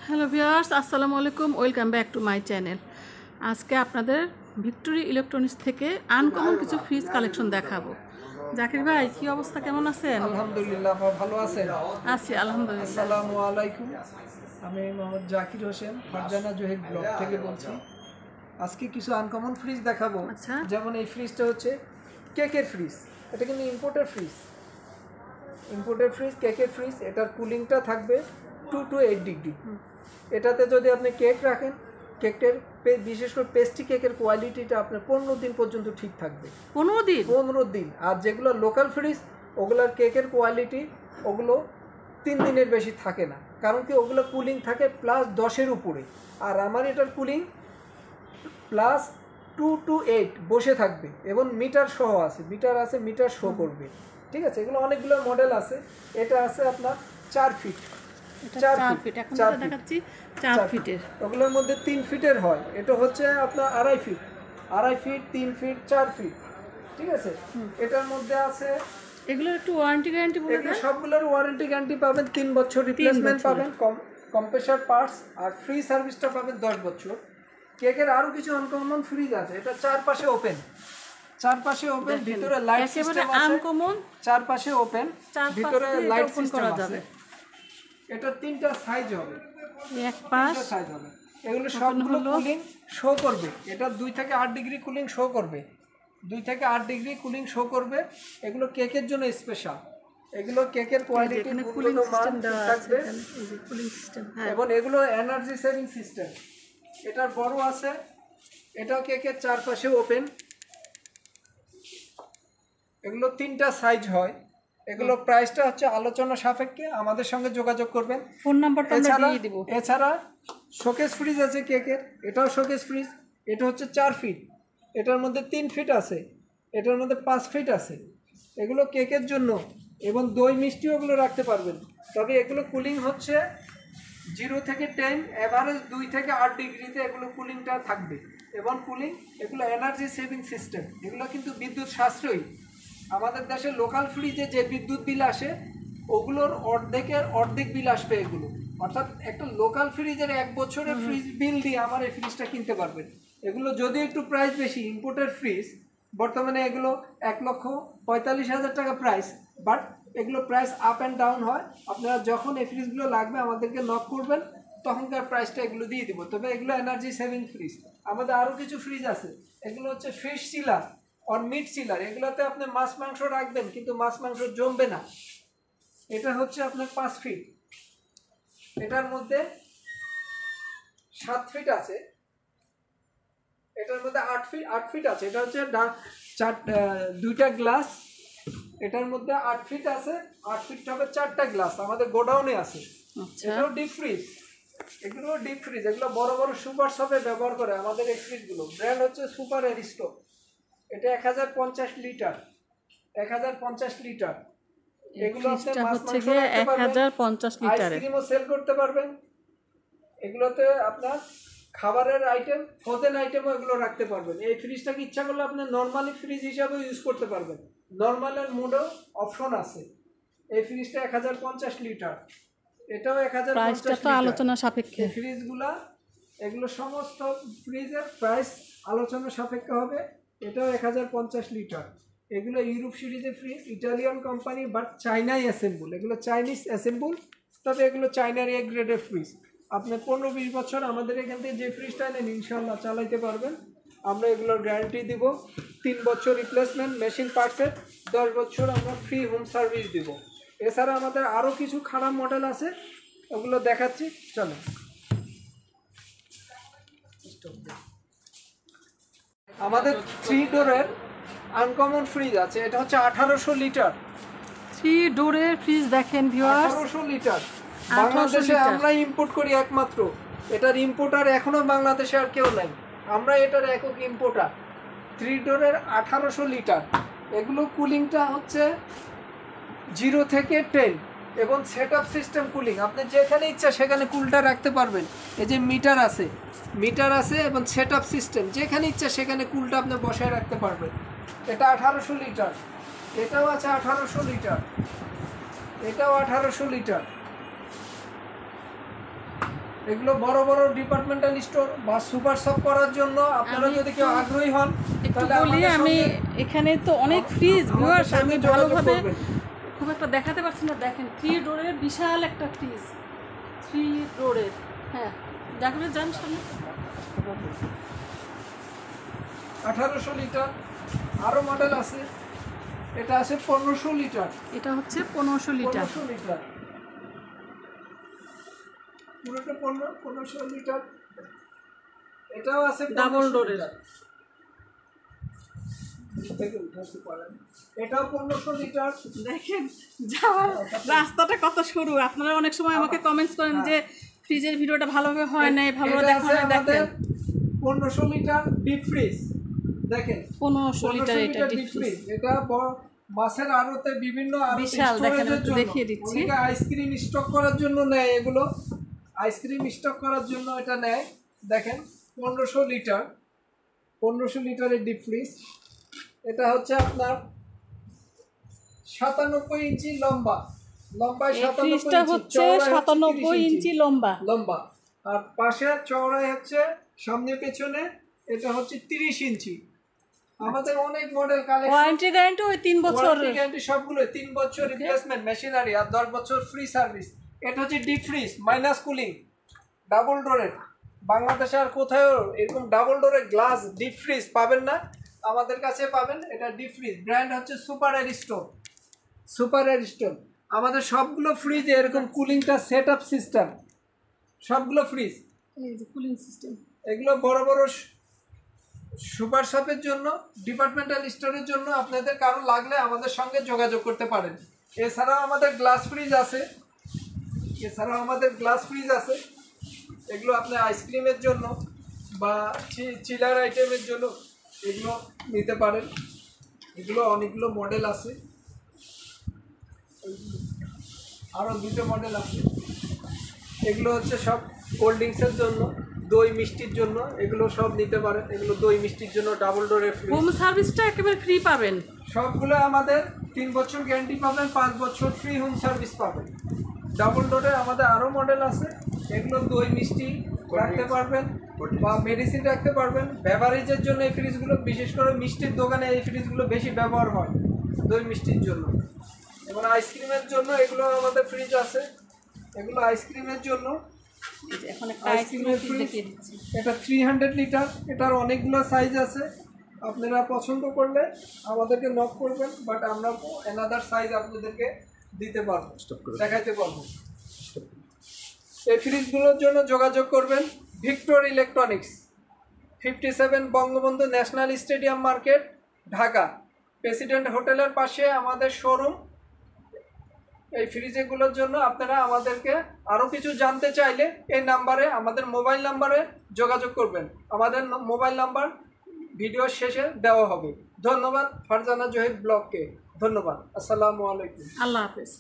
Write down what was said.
Hello viewers, আসসালামু আলাইকুম। Welcome back to my channel. আজকে আপনাদের ভিক্টোরি ইলেকট্রনিক্স থেকে আনকমন কিছু ফ্রিজ কালেকশন দেখাবো। জাকির ভাই, কি অবস্থা, কেমন আছেন? আলহামদুলিল্লাহ, ভালো আছেন? আছি আলহামদুলিল্লাহ। আসসালামু আলাইকুম। আমি মোহাম্মদ জাকির হোসেন, ফারজানা জহির ব্লগ থেকে বলছি। আজকে কিছু আনকমন ফ্রিজ দেখাবো। আচ্ছা। যেমন এই ফ্রিজটা হচ্ছে কেকের ফ্রিজ। এটা কিন্তু ইম্পোর্টেড ফ্রিজ, কেকের ফ্রিজ। এটার কুলিংটা থাকবে 2 to 8 ডিগ্রি। এটাতে যদি আপনি কেক রাখেন, কেকের বিশেষ করে পেস্ট্রি কেকের কোয়ালিটিটা আপনার 15 দিন পর্যন্ত ঠিক থাকবে। 15 দিন। আর যেগুলো লোকাল ফ্রিজ, ওগুলোর কেকের কোয়ালিটি ওগুলো 3 দিনের বেশি থাকে না। কারণ কি, ওগুলো কুলিং থাকে +10-এর উপরে। আর আমার এটার কুলিং +2 to 8 বসে থাকবে এবং মিটার সহ আছে, মিটার শো করবে। ঠিক আছে, এগুলো অনেকগুলো মডেল আছে। এটা আছে আপনার 4 ফিট। 4 ফিট এখন দেখাচ্ছি 4 ফিটের। ওগুলোর মধ্যে 3 ফিটের হয়। এটা হচ্ছে আপনার 2.5 ফিট, 3 ফিট, 4 ফিট। ঠিক আছে, এটার মধ্যে আছে এগুলোর একটু ওয়ারেন্টি গ্যারান্টি বলে দেন। সবগুলোর ওয়ারেন্টি গ্যারান্টি পাবেন 3 বছর, রিপ্লেসমেন্ট পাবেন, কম্প্রেসার পার্টস আর ফ্রি সার্ভিসটা পাবেন 10 বছর। কেকের আরো কিছু আনকমন ফ্রিজ আছে। এটা চারপাশে ওপেন, ভিতরে লাইট সিস্টেম আছে। আনকমন, চারপাশে ওপেন, ভিতরে লাইট সিস্টেম আছে। এটা 3টা সাইজ হবে, এক পাশ সাইজ হবে। এগুলো সবগুলো কুলিং শো করবে। এটা 2 থেকে 8 ডিগ্রি কুলিং শো করবে, 2 থেকে 8 ডিগ্রি কুলিং শো করবে। এগুলো কেকের জন্য স্পেশাল। এগুলো কেকের কোয়ালিটি কুলিং সিস্টেম দেওয়া আছে এখানে, এই যে কুলিং সিস্টেম। হ্যাঁ, এবং এগুলো এনার্জি সেভিং সিস্টেম। এটার বড় আছে, এটাও কেকের চারপাশে ওপেন। এগুলো 3টা সাইজ হয়। এগুলো প্রাইসটা হচ্ছে আলোচনা সাপেক্ষে, আমাদের সঙ্গে যোগাযোগ করবেন। ফোন নাম্বারটা আমরা দিয়ে দিব। এছাড়া শোকেস ফ্রিজ আছে কেকের, এটাও শোকেস ফ্রিজ। এটা হচ্ছে 4 ফিট, এটার মধ্যে 3 ফিট আছে, এটার মধ্যে 5 ফিট আছে। এগুলো কেকের জন্য এবং দই মিষ্টিও এগুলো রাখতে পারবেন। তবে এগুলো কুলিং হচ্ছে 0 থেকে 10, এভারেজ 2 থেকে 8 ডিগ্রিতে এগুলো কুলিংটা থাকবে। এবং কুলিং এগুলো এনার্জি সেভিং সিস্টেম। এগুলো কিন্তু বিদ্যুৎ সাশ্রয়ী। আমাদের দেশে লোকাল ফ্রিজে যে বিদ্যুৎ বিল আসে, ওগুলোর অর্ধেক বিল আসবে এগুলো। অর্থাৎ একটা লোকাল ফ্রিজের 1 বছরের ফ্রিজ বিল দিয়ে আমার এই ফ্রিজটা কিনতে পারবেন। এগুলো যদি একটু প্রাইস বেশি, ইম্পোর্টেড ফ্রিজ, বর্তমানে এগুলো 1,45,000 টাকা প্রাইস। বাট এগুলো প্রাইস আপ অ্যান্ড ডাউন হয়। আপনারা যখন এই ফ্রিজগুলো লাগবে আমাদেরকে নক করবেন, তখনকার প্রাইসটা এগুলো দিয়ে দিব। তবে এগুলো এনার্জি সেভিং ফ্রিজ। আমাদের আরও কিছু ফ্রিজ আছে। এগুলো হচ্ছে ফিশ চিলার আর মিট চিলার। এগুলোতে আপনি মাছ মাংস রাখবেন, কিন্তু মাছ মাংস জমবে না। এটা হচ্ছে আপনার 5 ফিট, এটার মধ্যে 7 ফিট আছে, এটার মধ্যে 8 ফিট আছে। এটা হচ্ছে 2টা গ্লাস। এটার মধ্যে 8 ফিট আছে, 8 ফিট হবে 4টা গ্লাস। আমাদের গোডাউনে আছে। এটাও ডিপ ফ্রিজ, এগুলো ডিপ ফ্রিজ। এগুলো বড় বড় সুপার শপে ব্যবহার করে আমাদের এই ফ্রিজগুলো। ব্র্যান্ড হচ্ছে সুপার এরিস্টো। এটা 1050 লিটার, 1050 লিটার। এগুলো আপনি মাছ মাংস রাখতে পারবেন, 1050 লিটার আইসক্রিমও সেল করতে পারবেন। এগুলোতে আপনার খাবারের আইটেম, ফ্রোজেন আইটেমও এগুলো রাখতে পারবেন। এই ফ্রিজটাকে ইচ্ছা করলে আপনি নর্মালি ফ্রিজ হিসাবেও ইউজ করতে পারবেন। নর্মাল এর মোডও অপশন আছে। এই ফ্রিজটা 1050 লিটার, এটাও 1050 লিটার। আলোচনা সাপেক্ষে ফ্রিজগুলা, এগুলো সমস্ত ফ্রিজের প্রাইস আলোচনা সাপেক্ষে হবে। এটাও 1050 লিটার। এগুলো ইউরোপ সিরিজের ফ্রিজ, ইটালিয়ান কোম্পানি, বাট চাইনাই অ্যাসেম্বল। এগুলো চাইনিজ অ্যাসেম্বল, তবে এগুলো চাইনার এ গ্রেডের ফ্রিজ। আপনি 15-20 বছর আমাদের এখান থেকে যে ফ্রিজটা নেন ইনশাল্লাহ চালাইতে পারবেন। আমরা এগুলোর গ্যারান্টি দিব, 3 বছর রিপ্লেসমেন্ট, মেশিন পার্টসের 10 বছর আমরা ফ্রি হোম সার্ভিস দিব। এছাড়া আমাদের আরও কিছু খারাপ মডেল আছে, ওগুলো দেখাচ্ছি, চলো। আমাদের 3 ডোরের আনকমন ফ্রিজ আছে। এটা হচ্ছে 1800 লিটার 3 ডোরের ফ্রিজ। দেখেন ভিউয়ার্স, 1800 লিটার। বাংলাদেশে আমরা ইম্পোর্ট করি একমাত্র। এটার ইম্পোর্টার এখনো বাংলাদেশে আর কেউ নাই, আমরা এটার একক ইম্পোর্টার। 3 ডোরের 1800 লিটার। এগুলো কুলিংটা হচ্ছে 0 থেকে 10 এবং সেট আপ সিস্টেম কুলিং। আপনি যেখানে ইচ্ছা সেখানে কুলটা রাখতে পারবেন। এই যে মিটার আছে এবং সেট আপ সিস্টেম, যেখানে ইচ্ছা সেখানে কুলটা আপনি বসায় রাখতে পারবেন। এটা 1800 লিটার। এটাও আছে 1800 লিটার, এটাও 1800 লিটার। এগুলো বড় বড় ডিপার্টমেন্টাল স্টোর বা সুপার শপ করার জন্য আপনারা যদি কেউ আগ্রহী হন একটু তাহলে বলি, আমাদের আমি সঙ্গে এখানে তো অনেক ফ্রিজ ভিউয়ার্স, আমি সঙ্গে যোগাযোগ ভালোভাবে করবেন। খুব একটা দেখাতে পারছি না। দেখেন 3 ডোরের বিশাল একটা ফ্রিজ, 3 ডোরের। হ্যাঁ, দেখবেন যান সামনে। 1800 লিটার আরো মডেল আছে, এটা আছে 1500 লিটার। এটা হচ্ছে 1500 লিটার। 1500 লিটার পুরোটা 1500 লিটার। এটাও আছে ডাবল 1500 ডোরের। লিটার। থেকে উঠাতে পারেন, এটাও 1500 লিটার। দেখেন যাওয়ার রাস্তাটা কত সরু। আপনারা অনেক সময় আমাকে কমেন্টস করেন যে ফ্রিজের ভিডিওটা ভালোভাবে হয় নাই, ভালোভাবে এটা দেখা আছে হয় না। আমাদের দেখেন 1500 লিটার ডিপ ফ্রিজ। দেখেন 1500 লিটার এটা ডিপ ডিপ ফ্রিজ। ফ্রিজ। এটা মাছের আড়তে বিভিন্ন বিশাল, দেখেন স্টোরেজের একটু জন্য। দেখিয়ে দিচ্ছি। অনেকে আইসক্রিম স্টক করার জন্য নেয়, এগুলো আইসক্রিম স্টক করার জন্য এটা নেয়। দেখেন 1500 লিটার, 1500 লিটারের ডিপ ফ্রিজ। এটা হচ্ছে আপনার 97 ইঞ্চি লম্বায় এই 97 ফ্রিজটা ইঞ্চি, হচ্ছে চওড়ায় 97 ইঞ্চি লম্বা। লম্বা। আর পাশে চওড়ায় হচ্ছে সামনে পেছনে এটা হচ্ছে 30 ইঞ্চি। আমাদের অনেক মডেল কালেকশন। ওয়ারেন্টি গ্যারান্টি ওই 3 বছর। ওয়ারেন্টি গ্যারান্টি সবগুলো 3 বছর রিপ্লেসমেন্ট মেশিনারি আর 10 বছর ফ্রি সার্ভিস। এটা হচ্ছে deep fridge minus cooling double ডোরের। বাংলাদেশে আর কোথাও এরকম ডাবল ডোরের গ্লাস ডিপ ফ্রিজ পাবেন না, আমাদের কাছে পাবেন। এটা ডিপ ফ্রিজ, ব্র্যান্ড হচ্ছে সুপার এয়ারস্টোন। আমাদের সবগুলো ফ্রিজে এরকম কুলিংটা সেট আপ সিস্টেম, সবগুলো ফ্রিজ। এই যে কুলিং সিস্টেম। এগুলো বড় বড় সুপার শপের জন্য, ডিপার্টমেন্টাল স্টোরের জন্য। আপনাদের কারো লাগলে আমাদের সঙ্গে যোগাযোগ করতে পারেন। এছাড়াও আমাদের গ্লাস ফ্রিজ আছে, এগুলো আপনার আইসক্রিমের জন্য বা চিলার আইটেমের জন্য এগুলো নিতে পারেন। এগুলো অনেকগুলো মডেল আছে, আরও 2টো মডেল আছে। এগুলো হচ্ছে সব কোল্ড ড্রিঙ্কসের জন্য, দই মিষ্টির জন্য, এগুলো সব নিতে পারেন। এগুলো দই মিষ্টির জন্য ডাবল ডোরের ফ্রিজ। হোম সার্ভিসটা একেবারে ফ্রি পাবেন। সবগুলো আমাদের 3 বছর গ্যারান্টি পাবেন, 5 বছর ফ্রি হোম সার্ভিস পাবেন। ডাবল ডোরে আমাদের আরও মডেল আছে, এগুলো দই মিষ্টি রাখতে পারবেন বা মেডিসিন রাখতে পারবেন। বেভারেজের জন্য এই ফ্রিজগুলো, বিশেষ করে মিষ্টির দোকানে এই ফ্রিজগুলো বেশি ব্যবহার হয় দই মিষ্টির জন্য। এবং আইসক্রিমের জন্য এগুলো আমাদের ফ্রিজ আছে, এগুলো আইসক্রিমের জন্য। এখন একটা আইসক্রিমের আইসক্রিম ফ্রিজ, দেখিয়ে দিচ্ছি। এটা 300 লিটার। এটার অনেকগুলো সাইজ আছে, আপনারা পছন্দ করলে আমাদেরকে নক করবেন, বাট আমরা অ্যানাদার সাইজ আপনাদেরকে দিতে পারবো, দেখাইতে পারবো। এই ফ্রিজগুলোর জন্য যোগাযোগ করবেন Victor electronics, 57 Bangabandhu national stadium market, Dhaka. President হোটেলের পাশে আমাদের শোরুম। এই ফ্রিজগুলোর জন্য আপনারা আমাদেরকে আরও কিছু জানতে চাইলে এই নাম্বারে, আমাদের মোবাইল নাম্বারে যোগাযোগ করবেন। আমাদের মোবাইল নাম্বার ভিডিওর শেষে দেওয়া হবে। ধন্যবাদ ফারজানা জহির ব্লগকে, ধন্যবাদ। আসসালামু আলাইকুম। আল্লাহ হাফেজ।